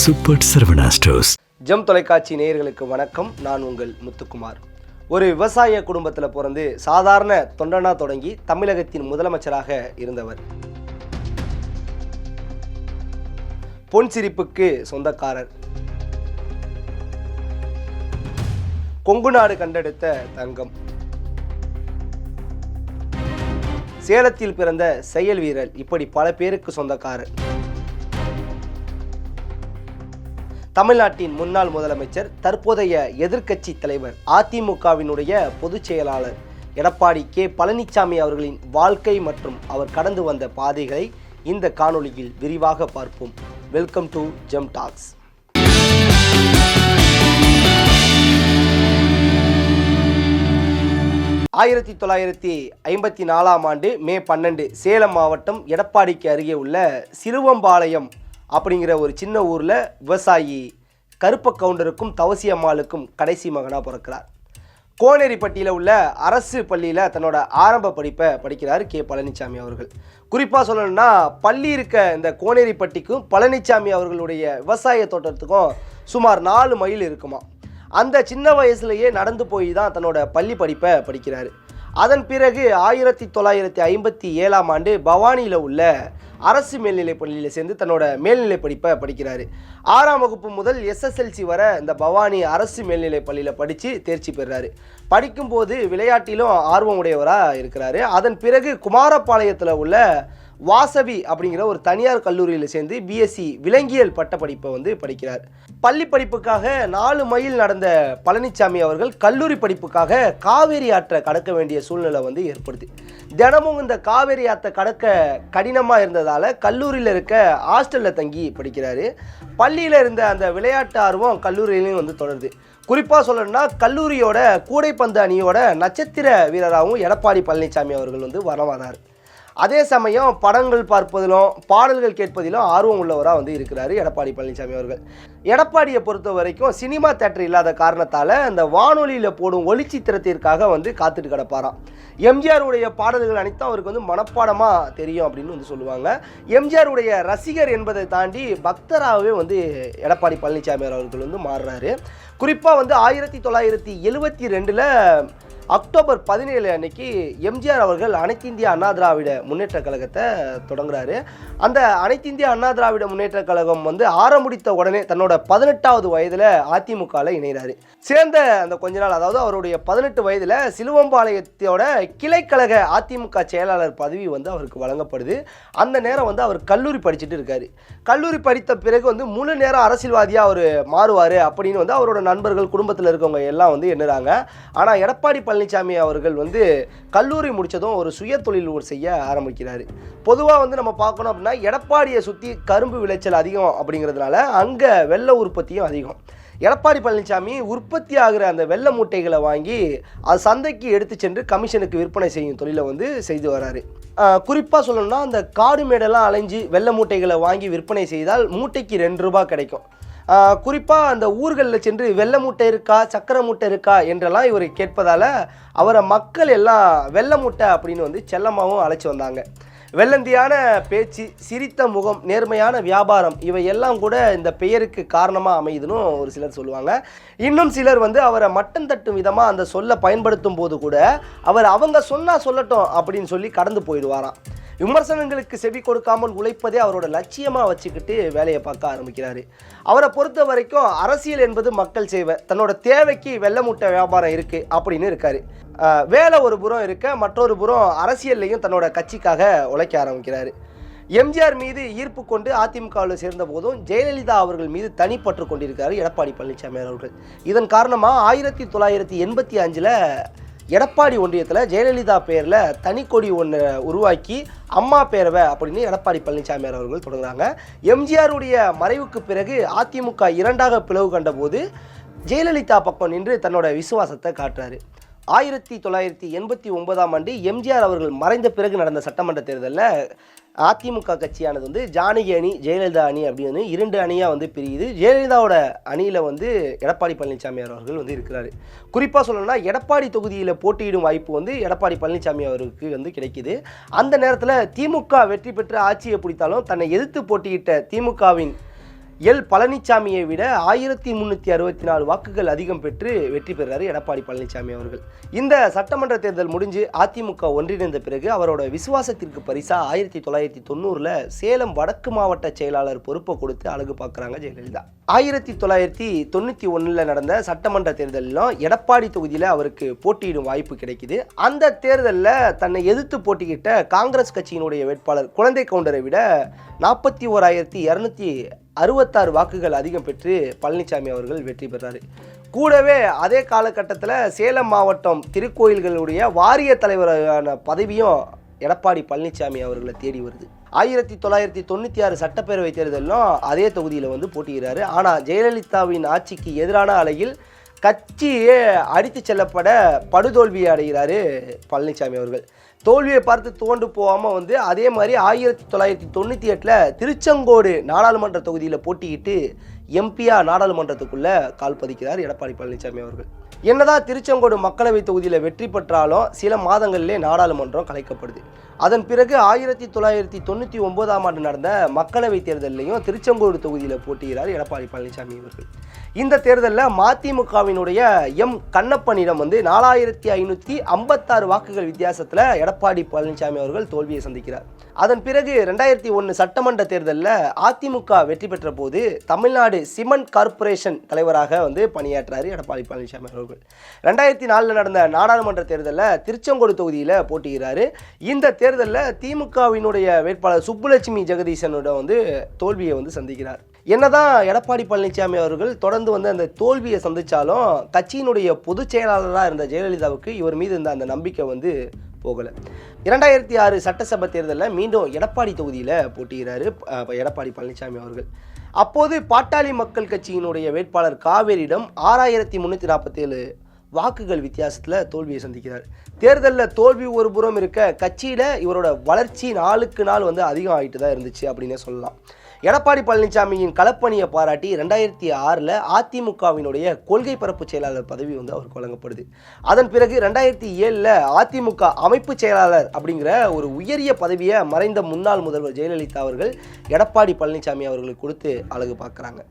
Super Saravana stores. GeM தொலைக்காட்சி நேயர்களுக்கு வணக்கம். நான் உங்கள் முத்துக்குமார். ஒரு விவசாய குடும்பத்தில் பிறந்து சாதாரண தொண்டனா தொடங்கி தமிழகத்தின் முதலமைச்சராக இருந்தவர். பொன் சிரிப்புக்கு சொந்தக்காரர். கொங்கு நாடு கண்டெடுத்த தங்கம். சேலத்தில் பிறந்த செயல் வீரர். இப்படி பல பேருக்கு சொந்தக்காரர். தமிழ்நாட்டின் முன்னாள் முதலமைச்சர், தற்போதைய எதிர்க்கட்சி தலைவர், அதிமுகவினுடைய பொதுச் செயலாளர் எடப்பாடி கே பழனிசாமி அவர்களின் வாழ்க்கை மற்றும் அவர் கடந்து வந்த பாதைகளை இந்த காணொளியில் விரிவாக பார்ப்போம். Welcome to Gem Talks. ஆயிரத்தி 1954 ஆண்டு மே 12 சேலம் மாவட்டம் எடப்பாடிக்கு அருகே உள்ள சிறுவம்பாளையம் அப்படிங்கிற ஒரு சின்ன ஊரில் விவசாயி கருப்ப கவுண்டருக்கும் தவசியம்மாளுக்கும் கடைசி மகனாக பிறக்கிறார். கோனேரிப்பட்டியில் உள்ள அரசு பள்ளியில் தன்னோட ஆரம்ப படிப்பை படிக்கிறார் கே பழனிசாமி அவர்கள். குறிப்பாக சொல்லணும்னா பள்ளி இருக்க இந்த கோனேரிப்பட்டிக்கும் பழனிசாமி அவர்களுடைய விவசாய தோட்டத்துக்கும் சுமார் 4 மைல் இருக்குமா. அந்த சின்ன வயசுலேயே நடந்து போய் தான் தன்னோட பள்ளி படிப்பை படிக்கிறார். அதன் பிறகு 1957 ஆண்டு பவானியில் உள்ள அரசு மேல்நிலை பள்ளியில் சேர்ந்து தன்னோட மேல்நிலை படிப்பை படிக்கிறாரு. 6ஆம் வகுப்பு முதல் SSLC வர இந்த பவானி அரசு மேல்நிலை பள்ளியில் படித்து தேர்ச்சி பெறுறாரு. படிக்கும்போது விளையாட்டிலும் ஆர்வம் உடையவராக இருக்கிறாரு. அதன் பிறகு குமாரபாளையத்தில் உள்ள வாசவி அப்படிங்கிற ஒரு தனியார் கல்லூரியில் சேர்ந்து BSc விலங்கியல் பட்ட படிப்பை படிக்கிறார். பள்ளி படிப்புக்காக 4 மைல் நடந்த பழனிசாமி அவர்கள் கல்லூரி படிப்புக்காக காவேரி ஆற்றை கடக்க வேண்டிய சூழ்நிலை ஏற்படுது. தினமும் இந்த காவேரி ஆற்றை கடக்க கடினமாக இருந்ததால் கல்லூரியில் இருக்க ஹாஸ்டலில் தங்கி படிக்கிறாரு. பள்ளியில் இருந்த அந்த விளையாட்டு ஆர்வம் கல்லூரியிலையும் தொடருது. குறிப்பாக சொல்லணும்னா கல்லூரியோட கூடைப்பந்து அணியோட நட்சத்திர வீரராகவும் எடப்பாடி பழனிசாமி அவர்கள் வரமானார். அதே சமயம் படங்கள் பார்ப்பதிலும் பாடல்கள் கேட்பதிலும் ஆர்வம் உள்ளவராக இருக்கிறாரு எடப்பாடி பழனிசாமி அவர்கள். எடப்பாடியை பொறுத்த வரைக்கும் சினிமா தேட்டர் இல்லாத காரணத்தால் அந்த வானொலியில் போடும் ஒளிச்சித்திரத்திற்காக காத்துட்டு கிடப்பாராம். எம்ஜிஆருடைய பாடல்கள் அனைத்தும் அவருக்கு மனப்பாடமாக தெரியும் அப்படின்னு சொல்லுவாங்க. எம்ஜிஆருடைய ரசிகர் என்பதை தாண்டி பக்தராகவே எடப்பாடி பழனிசாமி அவர்கள் மாறுறாரு. குறிப்பாக 1972 அக்டோபர் 17 அன்னைக்கு எம்ஜிஆர் அவர்கள் அனைத்து இந்திய அண்ணா திராவிட முன்னேற்ற கழகத்தை தொடங்குறாரு. அந்த அனைத்து இந்திய அண்ணா திராவிட முன்னேற்ற கழகம் ஆரம்பித்த உடனே தன்னோட 18வது வயதில் அதிமுகவில் இணைகிறாரு. சேர்ந்த அந்த கொஞ்ச நாள், அதாவது அவருடைய 18 வயதில் சிலுவம்பாளையத்தோட கிளைக்கழக அதிமுக செயலாளர் பதவி அவருக்கு வழங்கப்படுது. அந்த நேரம் அவர் கல்லூரி படிச்சுட்டு இருக்காரு. கல்லூரி படித்த பிறகு முழு நேரம் அரசியல்வாதியாக அவர் மாறுவார் அப்படின்னு அவரோட நண்பர்கள், குடும்பத்தில் இருக்கவங்க எல்லாம் எண்ணுறாங்க. ஆனால் எடப்பாடி பழனிசாமி அவர்கள் கல்லூரி முடித்ததும் ஒரு சுய தொழில் செய்ய ஆரம்பிக்கிறாரு. பொதுவாக நம்ம பார்க்கணும் அப்படின்னா எடப்பாடியை சுற்றி கரும்பு விளைச்சல் அதிகம் அப்படிங்கிறதுனால அங்கே வெள்ளை உற்பத்தியும் அதிகம். எடப்பாடி பழனிசாமி உற்பத்தி ஆகிற அந்த வெள்ளை மூட்டைகளை வாங்கி அது சந்தைக்கு எடுத்து சென்று கமிஷனுக்கு விற்பனை செய்யும் தொழிலை செய்து வராரு. குறிப்பாக சொல்லணும்னா அந்த காடு மேடெல்லாம் அலைஞ்சு வெள்ளை மூட்டைகளை வாங்கி விற்பனை செய்தால் மூட்டைக்கு 2 ரூபாய் கிடைக்கும். குறிப்பாக அந்த ஊர்களில் சென்று வெள்ளை மூட்டை இருக்கா, சக்கரை மூட்டை இருக்கா என்றெல்லாம் இவர் கேட்பதால் அவரை மக்கள் எல்லாம் வெள்ளை மூட்டை அப்படின்னு செல்லமாகவும் அழைச்சி வந்தாங்க. வெள்ளந்தியான பேச்சு, சிரித்த முகம், நேர்மையான வியாபாரம் இவையெல்லாம் கூட இந்த பெயருக்கு காரணமாக அமையுதுன்னு ஒரு சிலர் சொல்லுவாங்க. இன்னும் சிலர் அவரை மட்டம் தட்டும் விதமாக அந்த சொல்லை பயன்படுத்தும் போது கூட அவர் அவங்க சொன்னால் சொல்லட்டும் அப்படின்னு சொல்லி கடந்து போயிடுவாராம். விமர்சனங்களுக்கு செவி கொடுக்காமல் உழைப்பதே அவரோட லட்சியமாக வச்சுக்கிட்டு வேலையை பார்க்க ஆரம்பிக்கிறாரு. அவரை பொறுத்த வரைக்கும் அரசியல் என்பது மக்கள் சேவை, தன்னோட தேவைக்கு வெள்ளை மூட்டை வியாபாரம் இருக்குது அப்படின்னு இருக்காரு. வேலை ஒரு புறம் இருக்க, மற்றொரு புறம் அரசியல்லையும் தன்னோட கட்சிக்காக உழைக்க ஆரம்பிக்கிறாரு. எம்ஜிஆர் மீது ஈர்ப்பு கொண்டு அதிமுகவில் சேர்ந்த போதும் ஜெயலலிதா அவர்கள் மீது தனிப்பற்று கொண்டிருக்காரு எடப்பாடி பழனிசாமி அவர்கள். இதன் காரணமாக 1985 எடப்பாடி ஒன்றியத்தில் ஜெயலலிதா பேரில் தனிக்கொடி ஒன்று உருவாக்கி அம்மா பேரவை அப்படின்னு எடப்பாடி பழனிசாமி அவர்கள் தொடங்குறாங்க. எம்ஜிஆருடைய மறைவுக்கு பிறகு அதிமுக 2ஆக பிளவு கண்ட போது ஜெயலலிதா பக்கம் நின்று தன்னோட விசுவாசத்தை காட்டுறாரு. 1989 ஆண்டு எம்ஜிஆர் அவர்கள் மறைந்த பிறகு நடந்த சட்டமன்ற தேர்தலில் அதிமுக கட்சியானது ஜானகி அணி, ஜெயலலிதா அணி அப்படின்னு 2 அணியாக பிரியுது. ஜெயலலிதாவோட அணியில் எடப்பாடி பழனிசாமி அவர்கள் இருக்கிறாரு. குறிப்பாக சொல்லணும்னா எடப்பாடி தொகுதியில் போட்டியிடும் வாய்ப்பு எடப்பாடி பழனிசாமி அவருக்கு கிடைக்குது. அந்த நேரத்தில் திமுக வெற்றி பெற்று ஆட்சியை பிடித்தாலும் தன்னை எதிர்த்து போட்டியிட்ட திமுகவின் எல் பழனிசாமியை விட 1364 வாக்குகள் அதிகம் பெற்று வெற்றி பெறாரு எடப்பாடி பழனிசாமி அவர்கள். இந்த சட்டமன்ற தேர்தல் முடிஞ்சு அதிமுக ஒன்றிணைந்த பிறகு அவரோட விசுவாசத்திற்கு பரிசா 1990ல் சேலம் வடக்கு மாவட்ட செயலாளர் பொறுப்பை கொடுத்து அழகு பார்க்குறாங்க ஜெயலலிதா. 1991ல் நடந்த சட்டமன்ற தேர்தலிலும் எடப்பாடி தொகுதியில் அவருக்கு போட்டியிடும் வாய்ப்பு கிடைக்குது. அந்த தேர்தலில் தன்னை எதிர்த்து போட்டியிட்ட காங்கிரஸ் கட்சியினுடைய வேட்பாளர் குழந்தை கவுண்டரை விட 41,266 வாக்குகள் அதிகம் பெற்று பழனிசாமி அவர்கள் வெற்றி பெறாரு. கூடவே அதே காலகட்டத்தில் சேலம் மாவட்டம் திருக்கோயில்களுடைய வாரிய தலைவரான பதவியும் எடப்பாடி பழனிசாமி அவர்களை தேடி வருது. 1996 சட்டப்பேரவை தேர்தலிலும் அதே தொகுதியில் வந்து போட்டியிடுறாரு. ஆனால் ஜெயலலிதாவின் ஆட்சிக்கு எதிரான அலையில் கட்சியே அடித்து செல்லப்பட படுதோல்வியை அடைகிறாரு பழனிசாமி அவர்கள். தோல்வியை பார்த்து துவண்டு போகாமல் வந்து அதே மாதிரி 1998 திருச்செங்கோடு நாடாளுமன்ற தொகுதியில் போட்டியிட்டு எம்பியா நாடாளுமன்றத்துக்குள்ளே கால் பதிக்கிறார் எடப்பாடி பழனிசாமி அவர்கள். என்னதான் திருச்செங்கோடு மக்களவை தொகுதியில் வெற்றி பெற்றாலும் சில மாதங்களிலே நாடாளுமன்றம் கலைக்கப்படுது. அதன் பிறகு 1999 நடந்த மக்களவை தேர்தலையும் திருச்செங்கோடு தொகுதியில் போட்டியிறார் எடப்பாடி பழனிசாமி அவர்கள். இந்த தேர்தலில் மதிமுகவினுடைய எம் கண்ணப்பனிடம் வந்து 4556 வாக்குகள் வித்தியாசத்தில் எடப்பாடி பழனிசாமி அவர்கள் தோல்வியை சந்திக்கிறார். அதன் பிறகு 2001 சட்டமன்ற தேர்தலில் அதிமுக வெற்றி பெற்ற போது தமிழ்நாடு சிமெண்ட் கார்ப்பரேஷன் தலைவராக வந்து பணியாற்றாரு எடப்பாடி பழனிசாமி அவர்கள். 2004 நடந்த நாடாளுமன்ற தேர்தலில் திருச்செங்கோடு தொகுதியில் போட்டியிறாரு. இந்த தேர்தலில் திமுகவினுடைய வேட்பாளர் சுப்புலட்சுமி ஜெகதீசனோட வந்து தோல்வியை வந்து சந்திக்கிறார். என்னதான் எடப்பாடி பழனிசாமி அவர்கள் தொடர்ந்து வந்து அந்த தோல்வியை சந்தித்தாலும் கட்சியினுடைய பொதுச் செயலாளராக இருந்த ஜெயலலிதாவுக்கு இவர் மீது இருந்த அந்த நம்பிக்கை வந்து போகலை. 2006 சட்டசபை தேர்தலில் மீண்டும் எடப்பாடி தொகுதியில் போட்டியிறாரு எடப்பாடி பழனிசாமி அவர்கள். அப்போது பாட்டாளி மக்கள் கட்சியினுடைய வேட்பாளர் காவேரியிடம் 6347 வாக்குகள் வித்தியாசத்தில் தோல்வியை சந்திக்கிறார். தேர்தலில் தோல்வி ஒரு புறம் இருக்க கட்சியில் இவரோட வளர்ச்சி நாளுக்கு நாள் வந்து அதிகம் ஆகிட்டு தான் இருந்துச்சு அப்படின்னே சொல்லலாம். எடப்பாடி பழனிசாமியின் களப்பணியை பாராட்டி 2006 அதிமுகவினுடைய கொள்கை பரப்பு செயலாளர் பதவி வந்து அவருக்கு வழங்கப்படுது. அதன் பிறகு 2007 அதிமுக அமைப்பு செயலாளர் அப்படிங்கிற ஒரு உயரிய பதவியை மறைந்த முன்னாள் முதல்வர் ஜெயலலிதா அவர்கள் எடப்பாடி பழனிசாமி அவர்களுக்கு கொடுத்து அழகு பார்க்குறாங்க.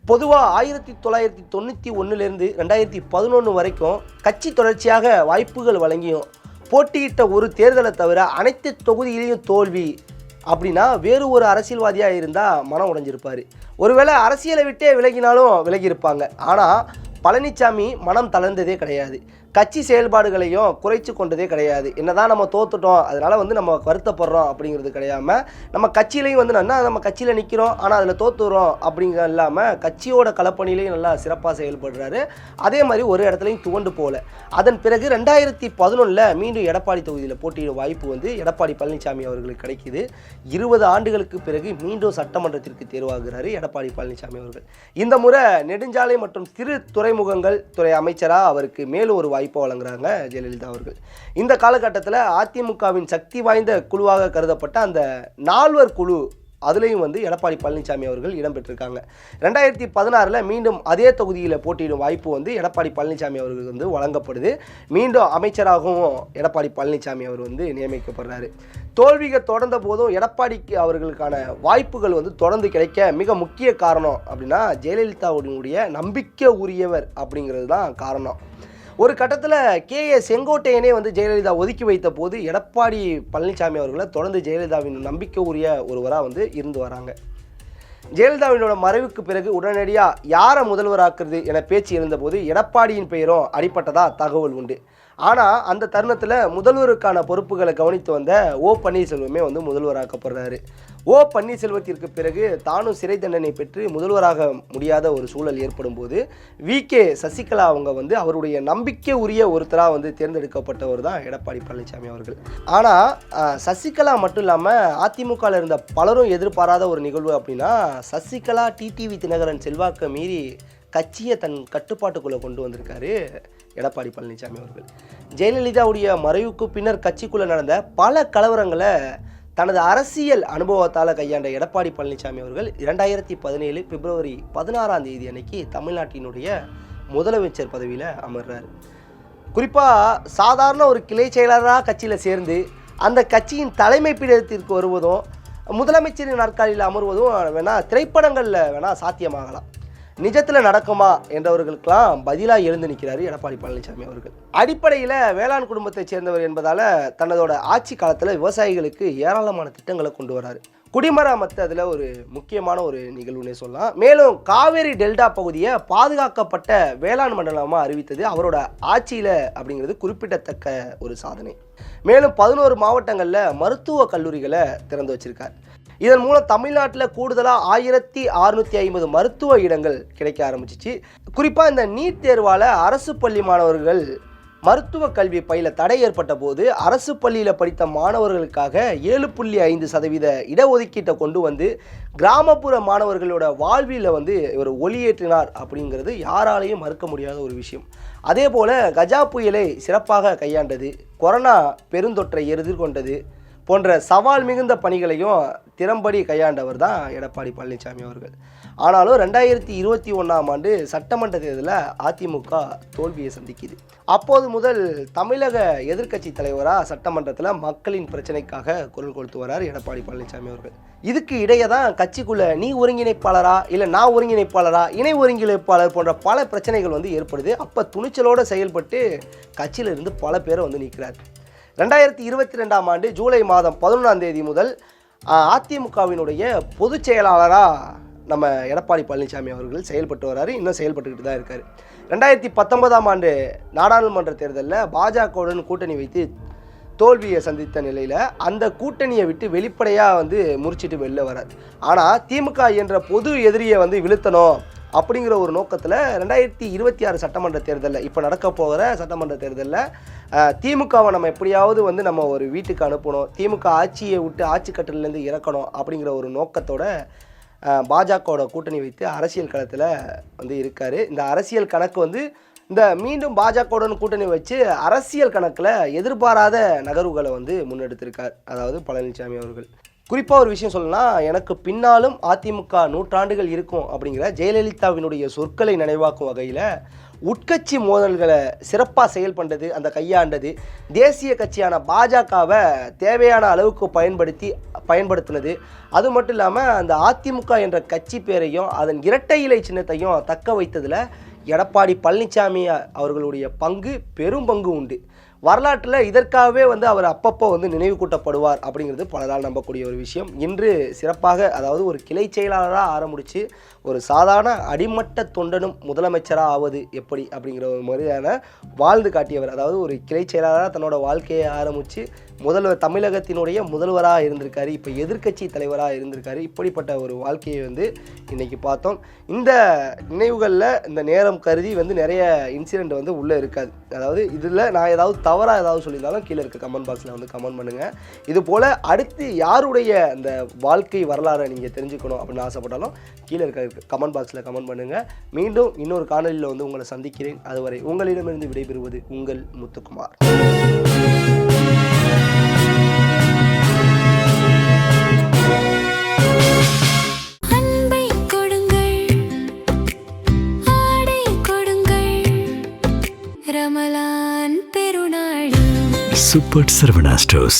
பொதுவாக 1991 2011 வரைக்கும் கட்சி தொடர்ச்சியாக வாய்ப்புகள் வழங்கியும் போட்டியிட்ட ஒரு தேர்தலை தவிர அனைத்து தொகுதியிலையும் தோல்வி அப்படின்னா வேறு ஒரு அரசியல்வாதியாக இருந்தால் மனம் உடைஞ்சிருப்பார். ஒருவேளை அரசியலை விட்டே விலகினாலும் விலகியிருப்பாங்க. ஆனால் பழனிசாமி மனம் தளர்ந்ததே கிடையாது. கட்சி செயல்பாடுகளையும் குறைச்சி கொண்டதே கிடையாது. என்னதான் நம்ம தோத்துட்டோம் அதனால் வந்து நம்ம வருத்தப்படுறோம் அப்படிங்கிறது கிடையாமல் நம்ம கட்சியிலையும் வந்து நம்ம கட்சியில் நிற்கிறோம் ஆனால் அதில் தோத்துறோம் அப்படிங்கிற இல்லாமல் கட்சியோட களப்பணியிலையும் நல்லா சிறப்பாக செயல்படுறாரு. அதே மாதிரி ஒரு இடத்துலையும் துவண்டு போகல. அதன் பிறகு 2011 மீண்டும் எடப்பாடி தொகுதியில் போட்டியிடும் வாய்ப்பு வந்து எடப்பாடி பழனிசாமி அவர்களுக்கு கிடைக்கிது. 20 ஆண்டுகளுக்கு பிறகு மீண்டும் சட்டமன்றத்திற்கு தேர்வாகிறாரு எடப்பாடி பழனிசாமி அவர்கள். இந்த முறை நெடுஞ்சாலை மற்றும் சிறு துறைமுகங்கள் துறை அமைச்சராக அவருக்கு மேலும் ஒரு வாய்ப்பு வழங்குறாங்க ஜெயலலிதா அவர்கள். இந்த காலகட்டத்தில் அதிமுகவின் சக்தி வாய்ந்த குழுவாக கருதப்பட்ட அந்த 4 குழு அதுலேயும் வந்து எடப்பாடி பழனிசாமி அவர்கள் இடம்பெற்றிருக்காங்க. 2016 மீண்டும் அதே தொகுதியில் போட்டியிடும் வாய்ப்பு வந்து எடப்பாடி பழனிசாமி அவர்களுக்கு வந்து வழங்கப்படுது. மீண்டும் அமைச்சராகவும் எடப்பாடி பழனிசாமி அவர் வந்து நியமிக்கப்படுறாரு. தோல்விகள் தொடர்ந்த போதும் எடப்பாடிக்கு அவர்களுக்கான வாய்ப்புகள் வந்து தொடர்ந்து கிடைக்க மிக முக்கிய காரணம் அப்படின்னா ஜெயலலிதாவுடைய நம்பிக்கை உரியவர் அப்படிங்கிறது தான் காரணம். ஒரு கட்டத்தில் KA செங்கோட்டையனே வந்து ஜெயலலிதா ஒதுக்கி வைத்த போது எடப்பாடி பழனிசாமி அவர்களை தொடர்ந்து ஜெயலலிதாவின் நம்பிக்கை உரிய ஒருவராக வந்து இருந்து வராங்க. ஜெயலலிதாவினோட மறைவுக்கு பிறகு உடனடியாக யாரை முதல்வராக்குறது என பேச்சு இருந்தபோது எடப்பாடியின் பெயரும் அடிப்பட்டதா தகவல் உண்டு. ஆனால் அந்த தருணத்தில் முதல்வருக்கான பொறுப்புகளை கவனித்து வந்த ஓ பன்னீர்செல்வமே வந்து முதல்வராக்கப்படுறாரு. ஓ பன்னீர்செல்வத்திற்கு பிறகு தானும் சிறை தண்டனை பெற்று முதல்வராக முடியாத ஒரு சூழல் ஏற்படும் போது VK சசிகலா அவங்க வந்து அவருடைய நம்பிக்கை உரிய ஒருத்தராக வந்து தேர்ந்தெடுக்கப்பட்டவர் தான் எடப்பாடி பழனிசாமி அவர்கள். ஆனால் சசிகலா மட்டும் இல்லாமல் அதிமுகவில் இருந்த பலரும் எதிர்பாராத ஒரு நிகழ்வு அப்படின்னா சசிகலா டிடிவி தினகரன் செல்வாக்கை மீறி கட்சியை தன் கட்டுப்பாட்டுக்குள்ளே கொண்டு வந்திருக்காரு எடப்பாடி பழனிசாமி அவர்கள். ஜெயலலிதாவுடைய மறைவுக்கு பின்னர் கட்சிக்குள்ளே நடந்த பல கலவரங்களை தனது அரசியல் அனுபவத்தால் கையாண்ட எடப்பாடி பழனிசாமி அவர்கள் 2017 பிப்ரவரி 16 அன்னைக்கு தமிழ்நாட்டினுடைய முதலமைச்சர் பதவியில் அமர்றார். குறிப்பாக சாதாரண ஒரு கிளை செயலராக கட்சியில் சேர்ந்து அந்த கட்சியின் தலைமை பீடத்திற்கு வருவதும் முதலமைச்சரின் நாற்காலியில் அமர்வதும் வேணால் திரைப்படங்களில் வேணால் சாத்தியமாகலாம். நிஜத்தில் நடக்குமா என்றவர்களுக்கெல்லாம் பதிலாக எழுந்து நிற்கிறாரு எடப்பாடி பழனிசாமி அவர்கள். அடிப்படையில் வேளாண் குடும்பத்தைச் சேர்ந்தவர் என்பதால் தன்னதோட ஆட்சி காலத்தில் விவசாயிகளுக்கு ஏராளமான திட்டங்களை கொண்டு வராரு. குடிமராமத்து அதில் ஒரு முக்கியமான ஒரு நிகழ்வுன்னே சொல்லலாம். மேலும் காவேரி டெல்டா பகுதியை பாதுகாக்கப்பட்ட வேளாண் மண்டலமாக அறிவித்தது அவரோட ஆட்சியில் அப்படிங்கிறது குறிப்பிடத்தக்க ஒரு சாதனை. மேலும் 11 மாவட்டங்களில் மருத்துவ கல்லூரிகளை திறந்து வச்சிருக்கார். இதன் மூலம் தமிழ்நாட்டில் கூடுதலாக 1650 மருத்துவ இடங்கள் கிடைக்க ஆரம்பிச்சிச்சு. குறிப்பாக இந்த நீட் தேர்வால் அரசு பள்ளி மாணவர்கள் மருத்துவ கல்வி பயில தடை ஏற்பட்ட போது அரசு பள்ளியில் படித்த மாணவர்களுக்காக 7.5% இடஒதுக்கீட்டை கொண்டு வந்து கிராமப்புற மாணவர்களோட வாழ்வில் இவர் ஒளியேற்றினார் அப்படிங்கிறது யாராலையும் மறுக்க முடியாத ஒரு விஷயம். அதே போல் கஜா புயலை சிறப்பாக கையாண்டது, கொரோனா பெருந்தொற்றை எதிர்கொண்டது போன்ற சவால் மிகுந்த பணிகளையும் திறம்படி கையாண்டவர் தான் எடப்பாடி பழனிசாமி அவர்கள். ஆனாலும் 2021ஆம் ஆண்டு சட்டமன்ற தேர்தலில் அதிமுக தோல்வியை சந்திக்குது. அப்போது முதல் தமிழக எதிர்க்கட்சி தலைவராக சட்டமன்றத்தில் மக்களின் பிரச்சனைக்காக குரல் கொடுத்து வரார் எடப்பாடி பழனிசாமி அவர்கள். இதுக்கு இடையே தான் கட்சிக்குள்ள நீ ஒருங்கிணைப்பாளரா இல்லை நான் ஒருங்கிணைப்பாளரா, இணை ஒருங்கிணைப்பாளர் போன்ற பல பிரச்சனைகள் ஏற்படுது. அப்போ துணிச்சலோடு செயல்பட்டு கட்சியிலிருந்து பல பேரை நீக்கிறார். 2022ஆம் ஆண்டு ஜூலை மாதம் 11ஆம் தேதி முதல் அதிமுகவினுடைய பொதுச் செயலாளராக நம்ம எடப்பாடி பழனிசாமி அவர்கள் செயல்பட்டு வராரு. இன்னும் செயல்பட்டுக்கிட்டு தான் இருக்கார். 2019ஆம் ஆண்டு நாடாளுமன்ற தேர்தலில் பாஜகவுடன் கூட்டணி வைத்து தோல்வியை சந்தித்த நிலையில் அந்த கூட்டணியை விட்டு வெளிப்படையாக முறிச்சிட்டு வெளில வராது. ஆனால் திமுக என்ற பொது எதிரியை வீழ்த்தணும் அப்படிங்கிற ஒரு நோக்கத்தில் 2026 சட்டமன்ற தேர்தலில் இப்போ நடக்க போகிற சட்டமன்ற தேர்தலில் திமுகவை நம்ம எப்படியாவது நம்ம ஒரு வீட்டுக்கு அனுப்பணும், திமுக ஆட்சியை விட்டு ஆட்சி கட்டிலேருந்து இறக்கணும் அப்படிங்கிற ஒரு நோக்கத்தோட பாஜகவோட கூட்டணி வைத்து அரசியல் களத்தில் இருக்கார். இந்த அரசியல் கணக்கு இந்த மீண்டும் பாஜகவுடன் கூட்டணி வச்சு அரசியல் கணக்கில் எதிர்பாராத நகர்வுகளை முன்னெடுத்திருக்கார் அதாவது பழனிசாமி அவர்கள். குறிப்பாக ஒரு விஷயம் சொல்லலாம், எனக்கு பின்னாலும் அதிமுக 100 ஆண்டுகள் இருக்கும் அப்படிங்கிற ஜெயலலிதாவினுடைய சொற்களை நினைவாக்கும் வகையில் உட்கட்சி மோதல்களை சிறப்பாக செயல்பட்டது, அந்த கையாண்டது, தேசிய கட்சியான பாஜகவை தேவையான அளவுக்கு பயன்படுத்தினது. அது மட்டும் இல்லாமல் அந்த அதிமுக என்ற கட்சி பேரையும் அதன் இரட்டை இலை சின்னத்தையும் தக்க வைத்ததில் எடப்பாடி பழனிசாமி அவர்களுடைய பங்கு பெரும் பங்கு உண்டு. வரலாற்றில் இதற்காகவே அவர் அப்பப்போ நினைவு கூட்டப்படுவார் அப்படிங்கிறது பலரால் நம்பக்கூடிய ஒரு விஷயம். இன்று சிறப்பாக அதாவது ஒரு கிளை செயலாளராக ஆரம்பித்து ஒரு சாதாரண அடிமட்ட தொண்டனும் முதலமைச்சராக ஆவது எப்படி அப்படிங்கிற ஒரு மாதிரியான வாழ்ந்து காட்டியவர். அதாவது ஒரு கிளை செயலாளராக தன்னோட வாழ்க்கையை ஆரம்பித்து தமிழகத்தினுடைய முதல்வராக இருந்திருக்காரு, இப்போ எதிர்க்கட்சி தலைவராக இருந்திருக்காரு. இப்படிப்பட்ட ஒரு வாழ்க்கையை இன்றைக்கி பார்த்தோம். இந்த நினைவுகளில் இந்த நேரம் கருதி நிறைய இன்சிடெண்ட் உள்ளே இருக்காது. அதாவது இதில் நான் ஏதாவது தவறாக ஏதாவது சொல்லியிருந்தாலும் கீழே இருக்க கமெண்ட் பாக்ஸில் கமெண்ட் பண்ணுங்கள். இது போல் அடுத்து யாருடைய அந்த வாழ்க்கை வரலாறை நீங்கள் தெரிஞ்சுக்கணும் அப்படின்னு ஆசைப்பட்டாலும் கீழே இருக்க கமெண்ட் பாக்ஸில் கமெண்ட் பண்ணுங்கள். மீண்டும் இன்னொரு காணொலியில் உங்களை சந்திக்கிறேன். அதுவரை உங்களிடமிருந்து விடைபெறுவது உங்கள் முத்துக்குமார். Super Sarvana Stores.